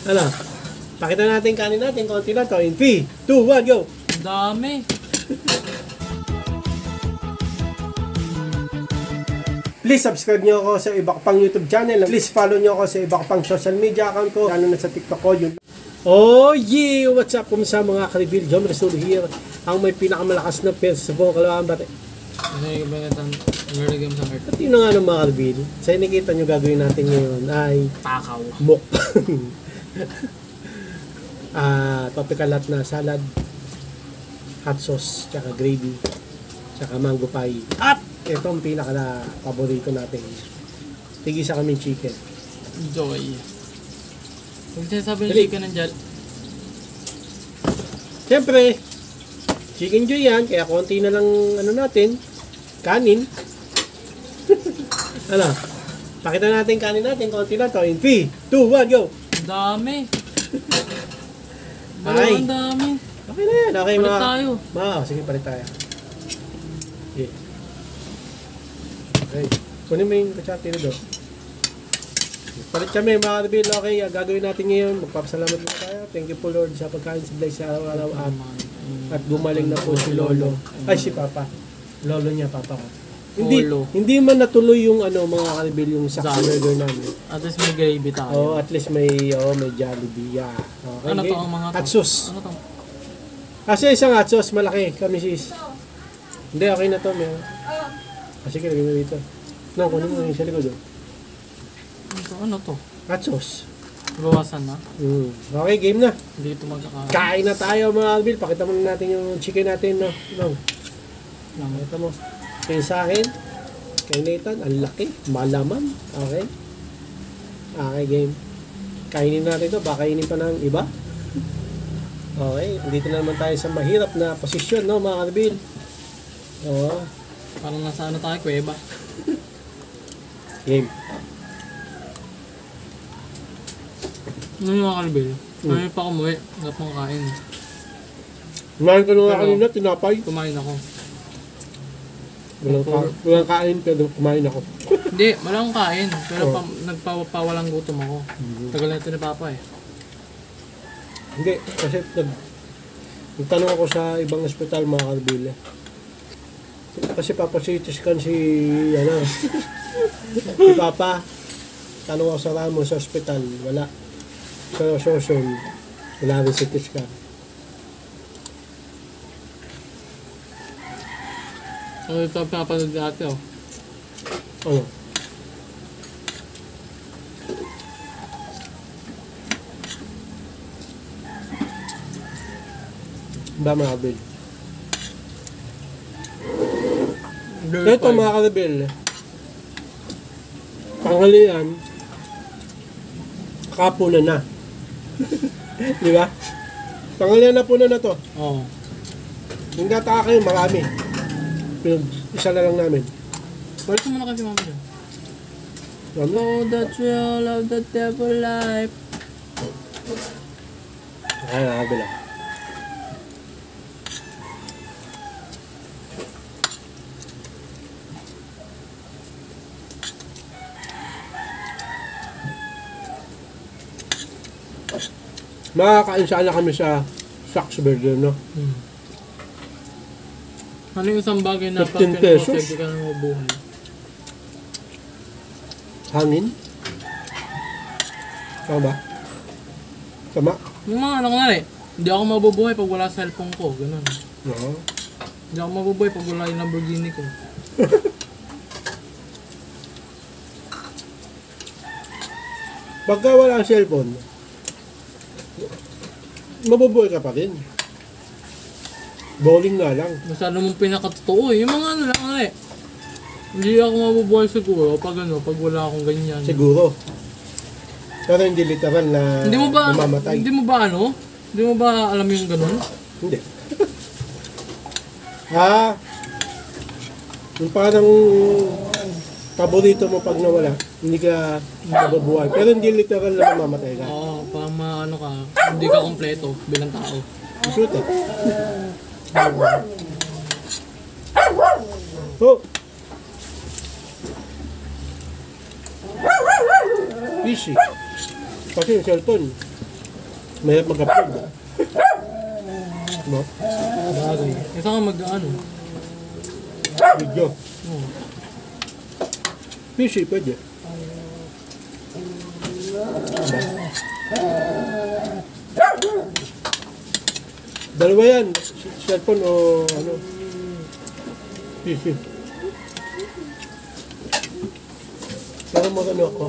Ano? Pakita natin kanin natin. Konti lang to. In 3, 2, 1, go! Ang dami. Please subscribe nyo ako sa iba ko pang YouTube channel. Please follow nyo ako sa iba ko pang social media account ko. Lalo na sa TikTok ko. Yun. Oh yeah! What's up? Kumusta mga ka-reveal? John Resul here. Ang may pinakamalakas na pets sa buong Kalawaan. Kasi iba itang early game sa heart. At yun na nga ng mga ka-reveal. Sa nakita nyo gagawin natin ngayon ay Takaw. mukbang. Topical lahat na salad, hot sauce, tsaka gravy, tsaka mango pie. At ito ang pinaka-paborito natin. Tigisa kaming chicken. Joy. Huwag sinasabi ng chicken ng jal. Siyempre, chicken joy yan. Kaya konti na lang ano natin, kanin. Ano? Pakita natin kanin natin. Konti lang to. In 3, 2, 1, go! Ang dami. Ay. Ang dami. Okay na yan. Okay, Palit tayo. Sige, palit tayo. Okay. Okay. Kunin mo yung kachati na doon. Palit kami mga ka-reveal. Okay, gagawin natin ngayon. Magpapasalamat muna tayo. Thank you po Lord sa pagkain sa bless sa araw-araw. At gumaling na po si Lolo. Ay, si Papa. Lolo niya, Papa ko. Hindi man natuloy yung mga ka-reveal yung sa burger namin. At least may gravy tayo. Oh, at least may Jollibee. Yeah. Okay, ano to ang mga to? hot sauce. Ano to? Kasi isang hot sauce, malaki. Kami sis. Hindi, okay na to. Sige, lagyan mo dito. No, kunin mo yung sa likod. Ano to? Hot sauce. Bawasan na? Okay, game na. Hindi ito magkakain. Kain na tayo mga Albil. Pakita muna natin yung chicken natin. No? Pakita mo. Kaya sa akin, kay Nathan, ang laki. Malaman. Okay. Okay, game. Kainin natin ito. Baka kainin pa ng iba. Okay. Dito na naman tayo sa mahirap na posisyon, no, mga Albil. Oo. Parang nasa ano tayo, kuweba. Game. Ano yung mga kalbil? Ano pa kumuwi? Wala pang kain. Kumain ko nga kanina, tinapay. Kumain ako. Walang kain, pero kumain ako. Hindi, walang kain. Pero nagpawalang gutom ako. Tagal na ito ni Papa eh. Hindi, kasi nagtanong ako sa ibang ospital mga kalbil. Kasi papasitis kan si Papa. Tanong ako sa Ramos sa ospital, wala. Sa Soson, wala rin CT scan. Ano ito ang pinapanood dati oh? Ano? Ba mga kabil? Ito mga kabil. Tanghalian, kapunan na. Di ba? Tanghalian na punan na to. Oo. Yung gataka kayo, marami. Isa na lang namin. Balik mo na kasi mama dyan. Ano? Oh, the thrill of the devil life. Ay, nakabila. Makakain sana kami sa Saks Burger, no? Ano yung isang bagay na 15 pesos? hindi ka na mabuhay? Hangin? Tama ba? Tama? Yung mga anak na hindi ako mabubuhay pag wala cellphone ko, ganun. Oo. Hindi ako mabubuhay pag wala yung Lamborghini ko. Pagka wala ang cellphone, mabubuhay ka pa rin. Bowling nga lang. Masyado mong pinakatotoo eh. Yung mga ano lang hindi ako mabubuhay siguro pag pag wala akong ganyan. Siguro. Pero hindi literal na mamamatay. Hindi mo ba alam yung ganun? Hindi. Yung parang paborito mo pag nawala, hindi ka mabubuhay. Pero hindi literal na mamamatay ka. Oo, parang hindi ka kompleto bilang tao. Shoot eh. Oh! Fishy. Kasi yung cellphone, mahirap mag-upload. No? Bagay. Ito nga mag-ano. Video. Oh. PC pwede. Dalawa yan. Cellphone o ano. PC. Pero magano ako.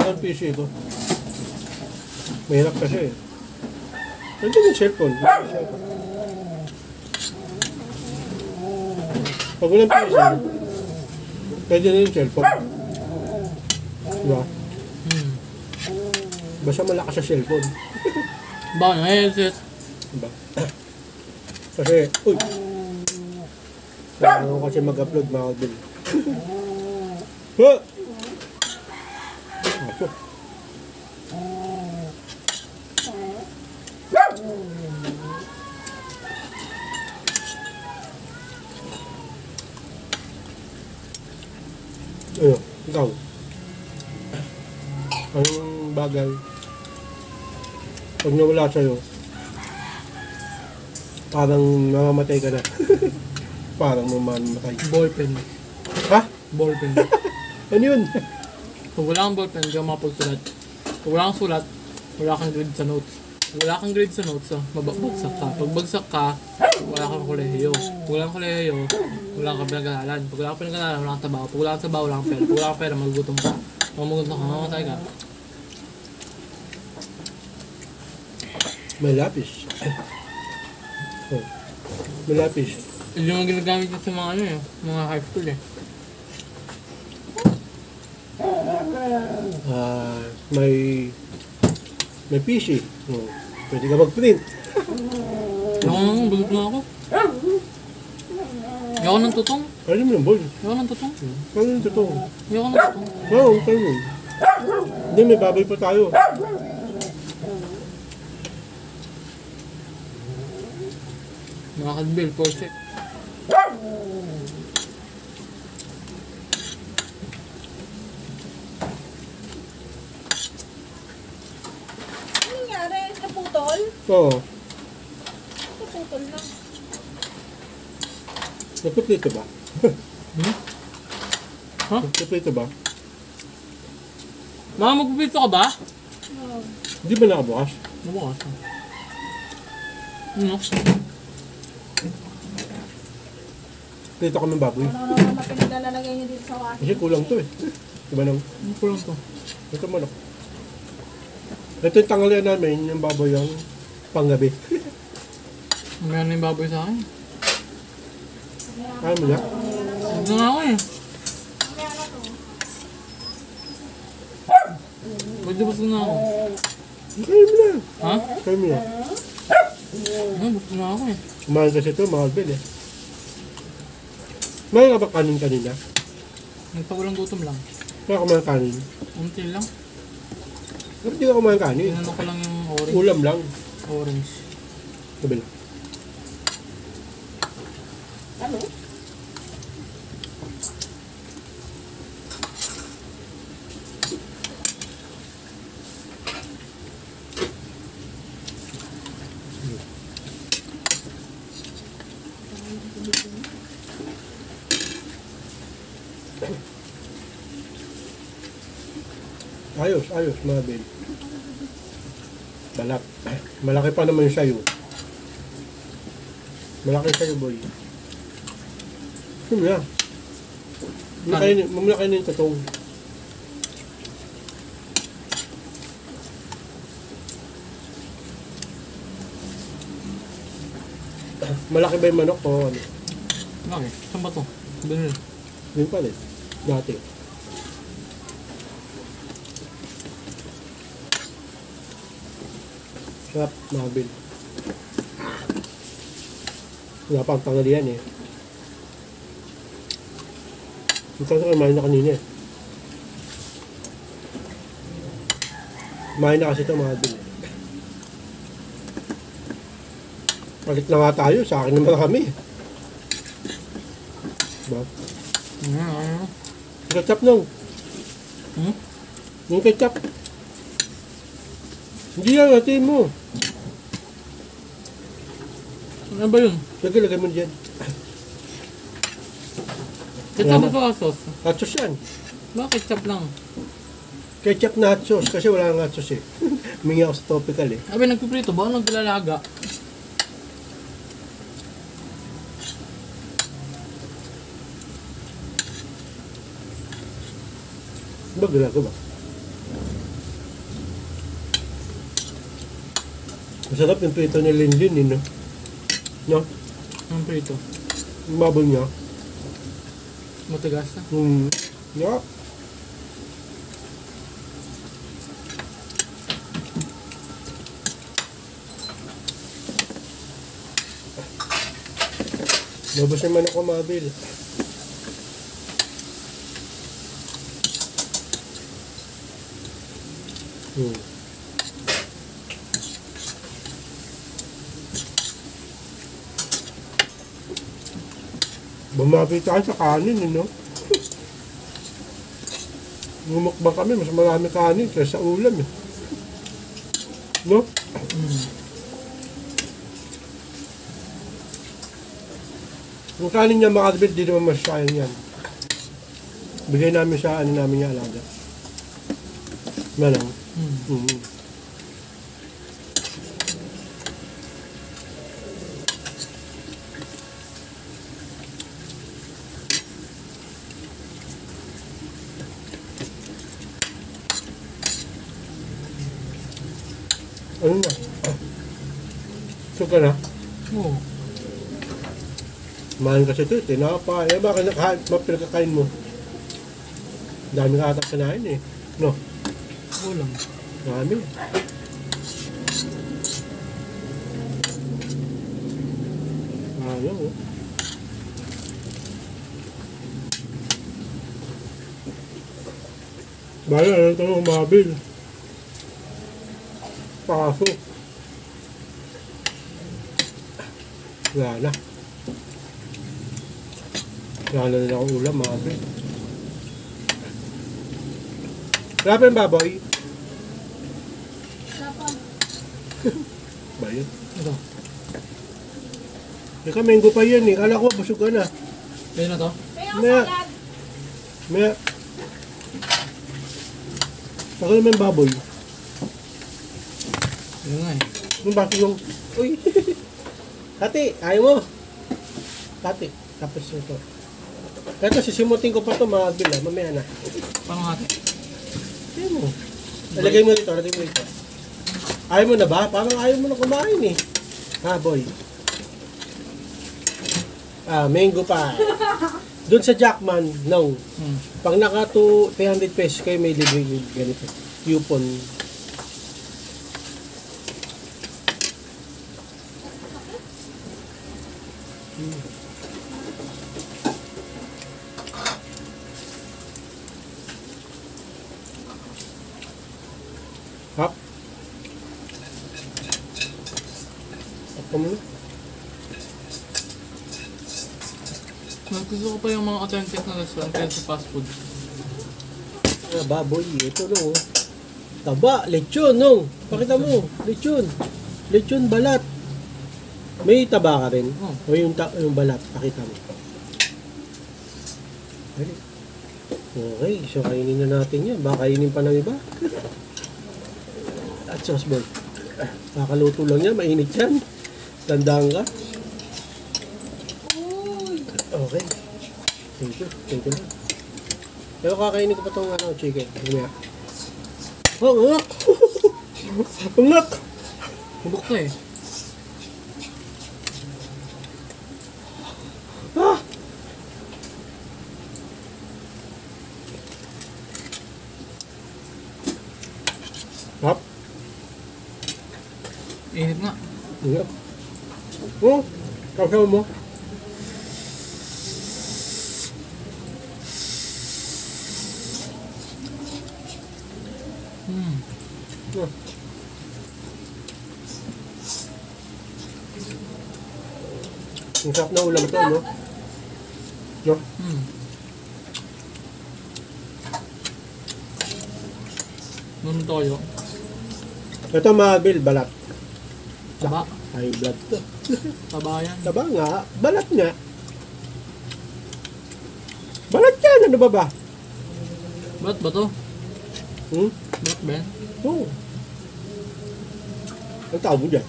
Bakit PC ko? Mahirap kasi eh. Nandiyan yung cellphone. Pag walang PC, pwede na yung cellphone. Diba? Basta malakas sa cellphone. Baka na headset. Diba? Kasi, uy! Kailangan ko kasi mag-upload mga kabin. Ha! Ako. Ano? Ikaw? Anong bagay? Pag nawala sa'yo, parang mamamatay ka na. Parang mamamatay. Ballpen. Ha? Ballpen. Ano yun? Kung wala kang ballpen, hindi ka makapagsulat. Kung wala kang sulat, wala kang grade sa notes. Kung wala kang grade sa notes, mabagsak ka. Pag bagsak ka, wala kang kolehiyo. Kung wala kang kolehiyo, wala kang pinag-aralan. Pag wala kang pinag-aralan, wala kang trabaho. Pag wala kang trabaho, wala kang pera. Pag wala kang pera, magugutom ka. Pag magugutom ka, mamatay ka. May lapis. Oh. May lapis. Yun yung ginagamit nyo sa mga ano eh, mga high school eh. May PC. Oh. Pwede ka mag-print. Ayoko bulot na ako. Ayoko ng tutong. Kaya mo ng ball. Ayoko ng tutong. Kaya ng totoo. Ayoko ng tutong. Oo, kaya mo. Hindi, may baboy pa tayo. Mga kadbil, porse. Ano nangyari? Naputol? Oo. Naputol lang. Napiprito ba? Ha? Napiprito ba? Mga magpipito ka ba? Oh. Hindi ba nakabukas? Nabukas. Ano? Prito ko ng baboy. Ano naman pinaglalagay niyo dito sa washing? Kasi kulang to eh. Diba nang? Ano ko lang to? Ito manok. Ito yung tanghalian namin, yung baboy yung panggabi. Meron na yung baboy sa akin. Ayaw mo na? Huwag na nga ako eh. Ba't di basta na ako? Kaya mo na. Ha? Kaya mo na. Basta na ako eh. Mahal kasi ito, mahal din eh. Mahal ka ba kanin kanina? Nagpawalang gutom lang. Kaya kumain kanin. Unti lang. Bakit di ka kumain kanin? Tinanong ko lang yung orange. Ulam lang. Orange. Sabi lang. Ano? Ayos, mga Ben. Malaki pa naman yung sayo. Malaki sayo, boy. Yun na. Mamlaki na yung tatong. Malaki ba yung manok o ano? Okay. Saan ba to? Binili. Yun pa rin. Dati. Sarap, mga Ben. Wala pang tanghalian eh. Ito sa kumain na kanina eh. Kumain na kasi ito mga Ben. Palit na nga tayo, sa akin naman kami. Diba? Ketchup nung. Hmm? Yung ketchup. Hindi yan, hatiin mo. Ano ba yun? Sige, lagay mo dyan. Ketchup ito ka sauce. Hot sauce yan. Bakit ketchup lang? Ketchup na hot sauce kasi wala nang hot sauce eh. Humingi ako sa topical eh. Sabi, nagpiprito ba? Naglalaga? Bagla ko ba? Masarap yung prito ni Linlin eh, no? No? Ang prito. Yung baboy niya. Matigas na. Yeah. Babas naman ako, Mabil. Bumabay tayo sa kanin, no? Ngumukbang kami, mas marami kanin kaysa sa ulam, eh. No? Yung kanin niya makatibid, di naman masyayang yan. Bigay namin sa ano namin niya alaga. Malang. Ano na? Suka na? Oo. Mahal kasi ito, tinapa. Eh, baka pinagkakain mo. Dami ka ata kinain eh. No? Ulam. Dami. Ayaw oh. Bala, ano ito ng Mabil? Paso. Wala na. Wala na rin akong ulam, Mabil. Wala pa yung baboy? Tapos, Ba yun? Ito. Ika, mango pa yan eh. Kala ko busog ka na. Ayun na to. may ako Maya. salad. Maya. Ako naman yung baboy. Ayun nga eh. Yung bakit yung... Uy! Tati, ayaw mo? Tati, tapos ito. Ito, sisimutin ko pa ito, mga bila. Mamaya na. Paano nga ito? Ayaw mo. Lagay mo dito, lagay mo dito. Ayaw mo na ba? Parang ayaw mo na kumain eh. Ha, boy? Mango pie. Doon sa Jackman, no. Pag naka 300 pesos kayo, may libre yung ganito. Coupon. Hap. Apa mo na? Gusto ko pa yung mga authentic na restaurant kaya sa fast food. Baboy, ito no. Taba, lechon no. Pakita mo, lechon. Lechon balat. May taba ka rin. Oh. O yung balat, pakita mo. Dali. Okay, so kainin na natin yan. Baka kainin pa ng iba. At sauce boy. Kakaluto lang yan, mainit yan. Tandaan ka. Okay. Thank you. Pero kakainin ko pa itong chicken. Mamaya. Oh, ngak! Ngak! Hubok to eh. Ah! Hap! Init nga. Ngak! Oh! Kakaw mo. Oh. Ang sarap na ulam to, no? No? Nun toyo. Ito Marvel, balat. Taba. High blood to. Taba yan. Taba nga, balat nga. Balat yan, ano ba ba? Ba't ba to? Hmm? Ba't ba yan? Oo. Ang tawag mo dyan?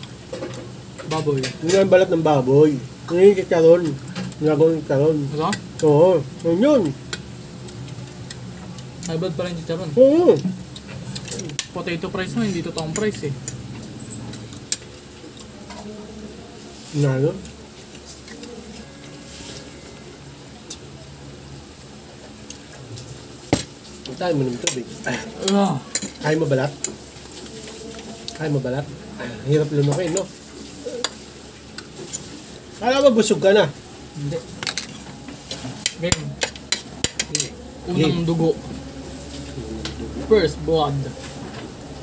Baboy. Yun nga yung balat ng baboy. Yun yung kikaron. Ginagawang kikaron. Ito? Oo. Yun. High blood pa rin chicharon. Oo. Potato price mo, hindi totoong price eh. Ano? Tayo mo ng tubig. Kaya mo balat? Kaya mo balat? Hirap lunukin, no? Kala mo busog ka na? Hindi. Game. Unang dugo. First blood.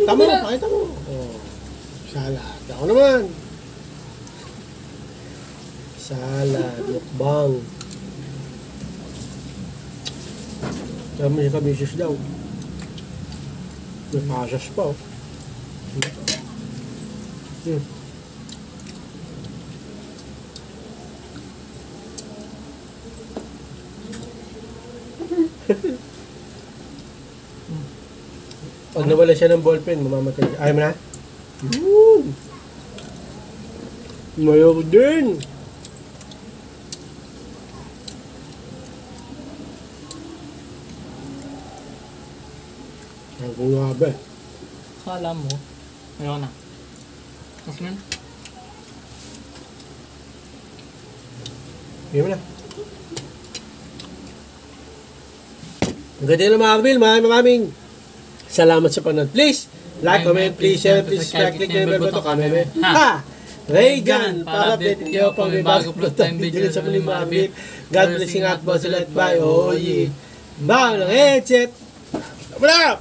Tama mo, pakita mo. Oh. Salad. Ako naman. Salad. Mukbang. Kami kamisis daw. May pasas pa, oh. Hmm. Pag nawala siya ng ballpen, mamamatay. Ayaw mo na? Yun! Mayroon din! Ako nga ba? Kala mo. Ayaw na. Tapos mo yun? Ayaw mo na. Ang ganda na Marvel, maraming salamat sa panood. Please, like, comment, please, share, please, subscribe, click na yung bell button, comment. Ha! Reagan, para update kayo pang may bagong plot time video sa muling Marvel. God blessing at boss ulit. Bye. Oh yeah. Bang ng headset. Wala!